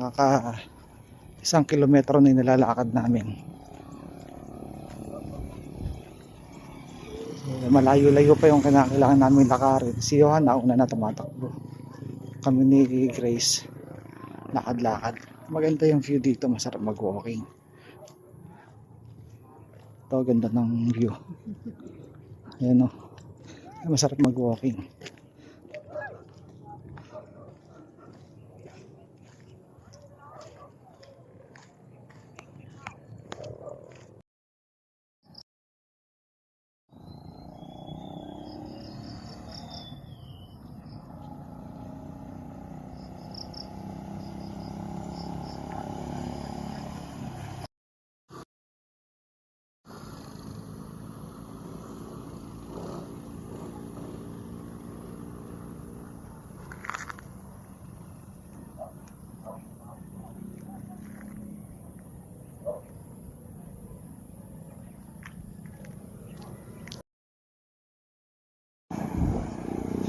Nakaka 1 kilometro na yung nilalakad namin. So, malayo-layo pa yung kailangan namin lakarin. Si Johan nauna na tumatakbo. Kami ni Grace lakad-lakad. Maganda yung view dito, masarap mag-walking. Ito, ganda ng view. Ayan o, masarap mag-walking.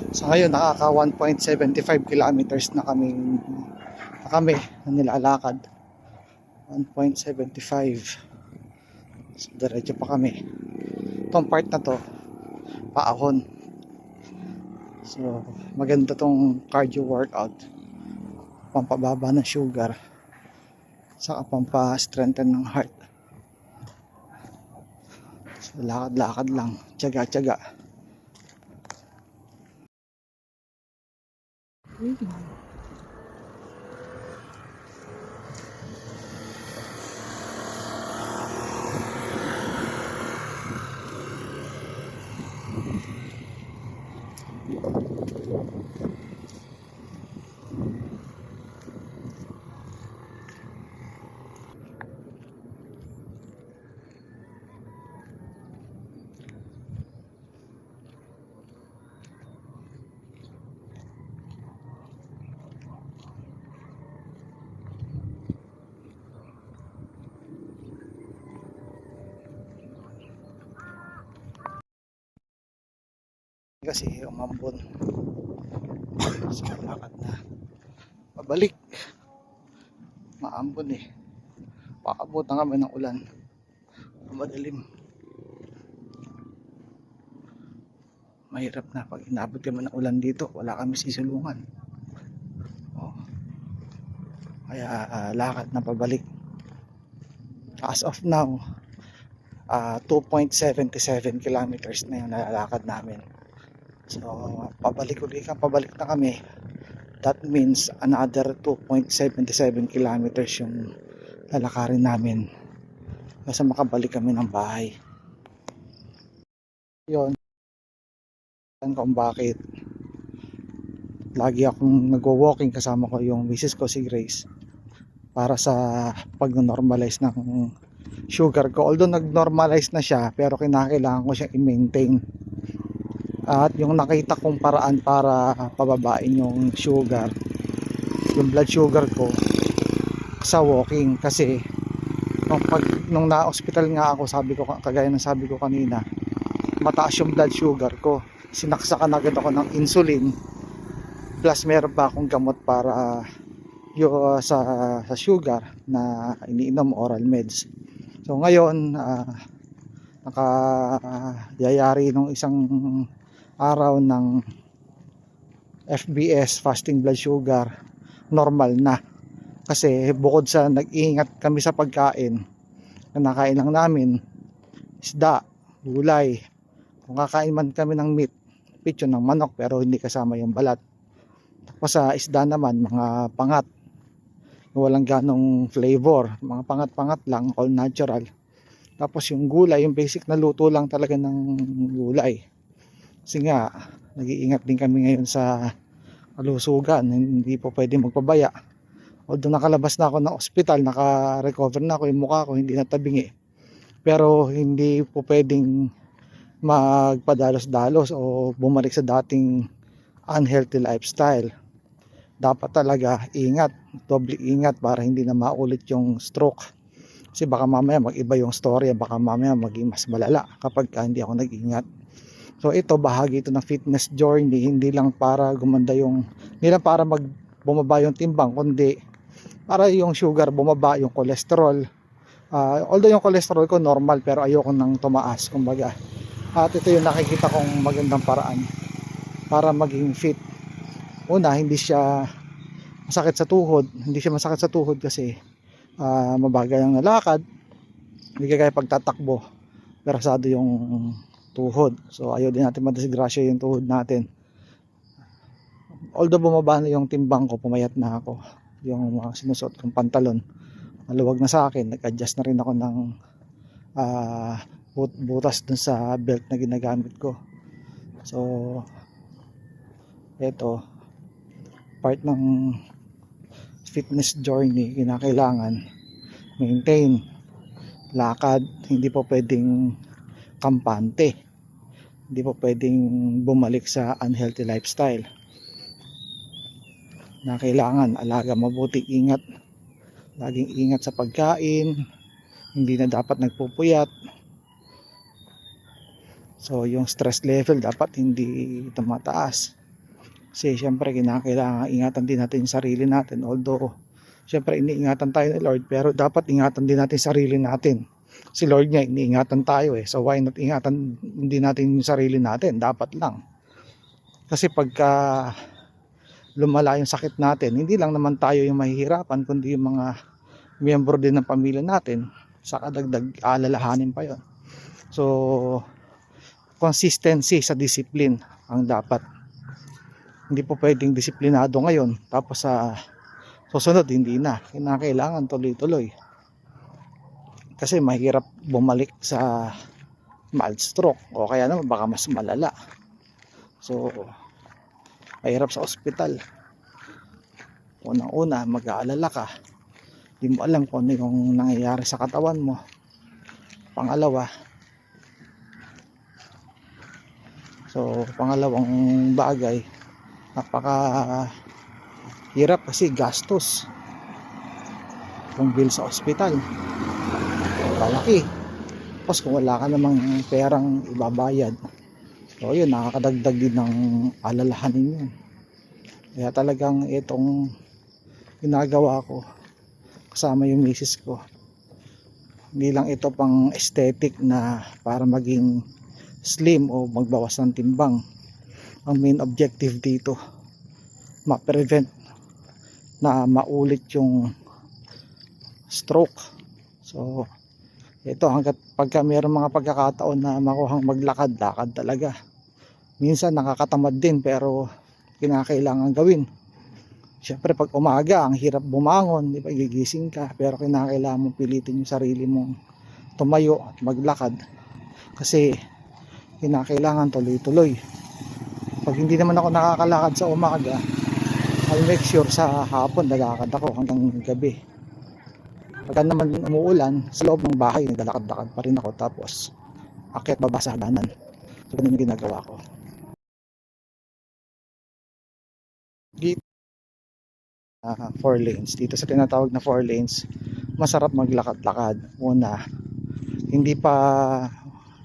So ngayon nakaka 1.75 kilometers na kami na nilalakad. 1.75. So diretso pa kami. Itong part na to paahon. So maganda tong cardio workout, pampababa ng sugar saka pampa-strengthen ng heart. So lakad-lakad lang, tiyaga-tiyaga. Kasi umambon. So lakad na pabalik, maambon eh, paabot na kami ng ulan, madilim, mahirap na pag inabot kami ng ulan dito, wala kami sisulungan. Kaya lakad na pabalik. As of now 2.77 kilometers na yung nalalakad namin. So pabalik na kami. That means another 2.77 kilometers yung lalakarin namin kasi makabalik kami ng bahay. Yun kung bakit lagi akong nagwo-walking, kasama ko yung misis ko si Grace, para sa pag-normalize ng sugar ko. Although nag-normalize na siya, pero kinakailangan ko siya i-maintain. At yung nakita kong paraan para pababain yung sugar, yung blood sugar ko, sa walking. Kasi nung na-hospital nga ako, kagaya ng sabi ko kanina, mataas yung blood sugar ko. Sinaksakan agad ako ng insulin, plus meron pa akong gamot para sa sugar na iniinom, oral meds. So ngayon nakayayari nung isang araw ng FBS, fasting blood sugar, normal na. Kasi bukod sa nag-iingat kami sa pagkain, nakain lang namin isda, gulay. Kung kakain man kami ng meat, pitsyon ng manok pero hindi kasama yung balat. Tapos sa isda naman, mga pangat, walang ganong flavor, mga pangat-pangat lang, all natural. Tapos yung gulay, yung basic na luto lang talaga ng gulay. Kasi nga nag-iingat din kami ngayon sa kalusugan, hindi po pwede magpabaya. Although nakalabas na ako ng ospital, naka-recover na ako, yung mukha ko hindi natabingi, pero hindi po pwedeng magpadalos-dalos o bumalik sa dating unhealthy lifestyle. Dapat talaga ingat, doble ingat para hindi na maulit yung stroke. Kasi baka mamaya mag-iba yung story, baka mamaya maging mas malala kapag hindi ako nag-ingat. So ito, bahagi ito ng fitness journey, hindi lang para gumanda yung, hindi lang para bumaba yung timbang, kundi para yung sugar bumaba, yung cholesterol. Although yung cholesterol ko normal, pero ayoko nang tumaas kumbaga. At ito yung nakikita kong magandang paraan para maging fit. Una, hindi siya masakit sa tuhod. Hindi siya masakit sa tuhod kasi mabagal ang nalakad. Hindi kaya pagtatakbo, persado yung tuhod. So ayaw din natin madisgrasya yung tuhod natin. Although bumaba na yung timbang ko, pumayat na ako. Yung mga sinusuot kong pantalon, maluwag na sa akin. Nag-adjust na rin ako ng butas dun sa belt na ginagamit ko. So ito, part ng fitness journey, kinakailangan maintain lakad, hindi po pwedeng kampante, hindi po pwedeng bumalik sa unhealthy lifestyle. Na kailangan alaga mabuti, ingat, laging ingat sa pagkain, hindi na dapat nagpupuyat. So yung stress level dapat hindi tumataas, kasi syempre kinakailangan ingatan din natin yung sarili natin. Although syempre iniingatan tayo ni Lord, pero dapat ingatan din natin sarili natin. Si Lord niya iniingatan tayo so why not ingatan din natin yung sarili natin? Dapat lang, kasi pagka lumala yung sakit natin, hindi lang naman tayo yung mahihirapan, kundi yung mga miyembro din ng pamilya natin, sa kadagdag alalahanin pa yon. So consistency sa discipline ang dapat. Hindi po pwedeng disiplinado ngayon tapos sa susunod hindi na. Kailangan tuloy-tuloy, kasi mahirap bumalik sa mild stroke o kaya naman baka mas malala. So mahirap sa ospital. Unang-una, mag-aalala ka, hindi mo alam kung ano yung nangyayari sa katawan mo. Pangalawa, pangalawang bagay, napaka hirap kasi gastos. Yung bill sa ospital malaki, tapos kung wala ka namang perang ibabayad, so yun, nakakadagdag din ng alalahanin yun. Kaya talagang itong ginagawa ko kasama yung misis ko, hindi lang ito pang aesthetic na para maging slim o magbawas ng timbang. Ang main objective dito, ma-prevent na maulit yung stroke. So ito, hanggat pagka mayroong mga pagkakataon na makuhang maglakad-lakad talaga. Minsan nakakatamad din, pero kinakailangan gawin. Siyempre pag umaga ang hirap bumangon, di ba, gigising ka, pero kinakailangan mong pilitin yung sarili mong tumayo at maglakad, kasi kinakailangan tuloy-tuloy. Pag hindi naman ako nakakalakad sa umaga, I'll make sure sa hapon lalakad ako hanggang gabi. Pagka naman umuulan, sa loob ng bahay naglalakad-lakad pa rin ako, tapos akyat baba sa hagdanan. So ganun yung ginagawa ko. Dito 4 lanes, dito sa tinatawag na 4 lanes, masarap maglakad-lakad. Una, hindi pa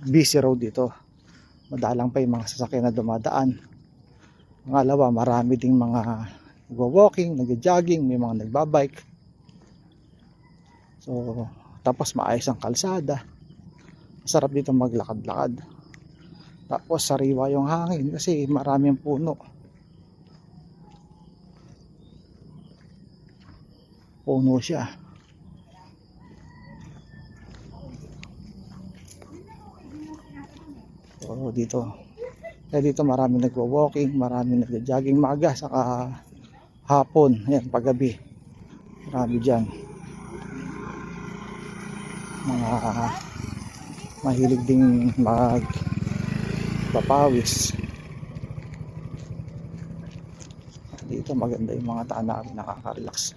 busy road dito, madalang pa yung mga sasakyan na dumadaan. Pangalawa, marami ding mga nagwo-walking, nagjo-jogging, may mga nagbabike. So tapos maayos ang kalsada, masarap dito maglakad-lakad. Tapos sariwa yung hangin kasi maraming puno siya. So dito maraming nagwo-walking, maraming nagjo-jogging maaga saka hapon, ayan, paggabi marami dyan mga mahilig ding magpapawis. Dito maganda yung mga tanawin, nakaka-relax.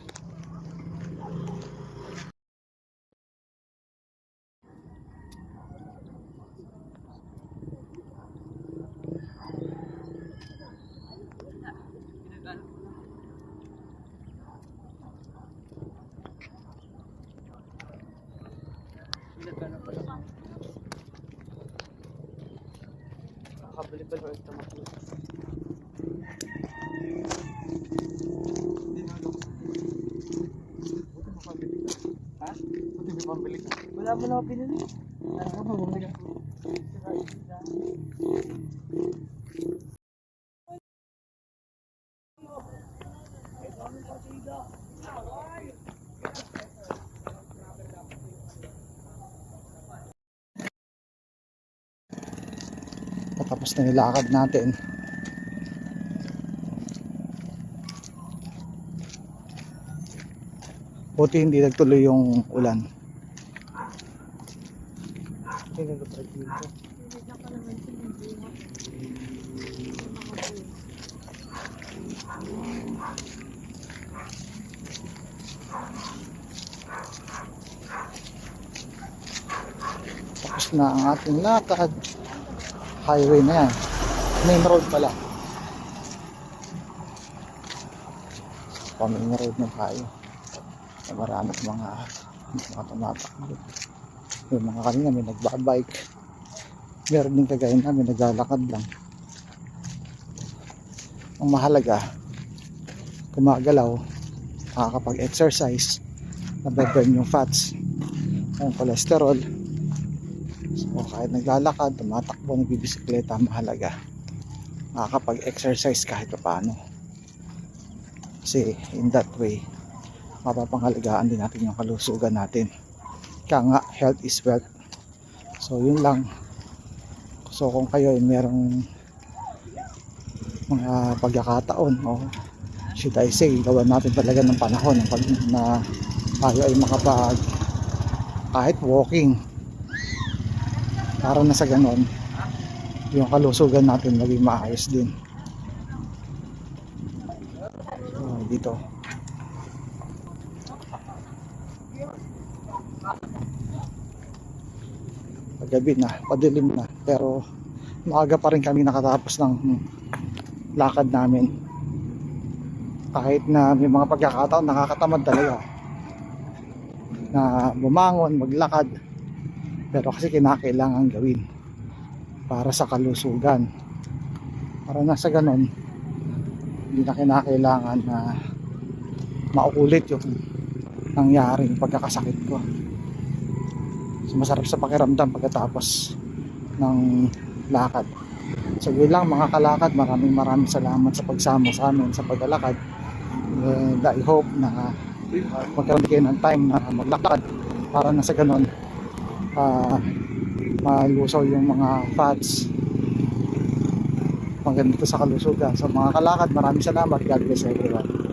Nakabalik-balik ulit naman. pambili ka. Wala mo lang pinili. Ano mo, bumili ka. Patapos na nilakad natin. Buti hindi nagtuloy yung ulan. Tapos na ang ating lakad. Highway na yan. Main road pala. Main road na tayo. Marami mga tumatakbo. Yung mga kanina may nagbabike. Meron din kagaya namin naglalakad lang. Ang mahalaga, gumagalaw, nakakapag-exercise, nababurn yung fats, yung cholesterol. So kahit naglalakad, tumatakbo, nagbibisikleta, mahalaga nakakapag-exercise kahit paano. Kasi in that way, mapapangalagaan din natin yung kalusugan natin. Kaya nga, health is wealth. So yun lang. So kung kayo ay merong mga pagkakataon o should I say, gawan natin talaga ng panahon na tayo ay makapag kahit walking, para na sa ganon yung kalusugan natin maging maayos din. So, dito paggabi na, padilim na, pero maaga pa rin kami nakatapos ng lakad namin. Kahit na may mga pagkakataon nakakatamad talaga na bumangon, maglakad, pero kasi kinakailangan gawin para sa kalusugan, para na sa ganon hindi na kinakailangan na maulit yung nangyaring pagkakasakit ko. So masarap sa pakiramdam pagkatapos ng lakad. So yun lang mga kalakad, maraming salamat sa pagsama sa amin sa paglalakad, and I hope na magkaroon kayo ng time na maglakad para na sa ganon malusaw yung mga fats, maganda sa kalusugan. So mga kalakad, maraming salamat. God bless everyone.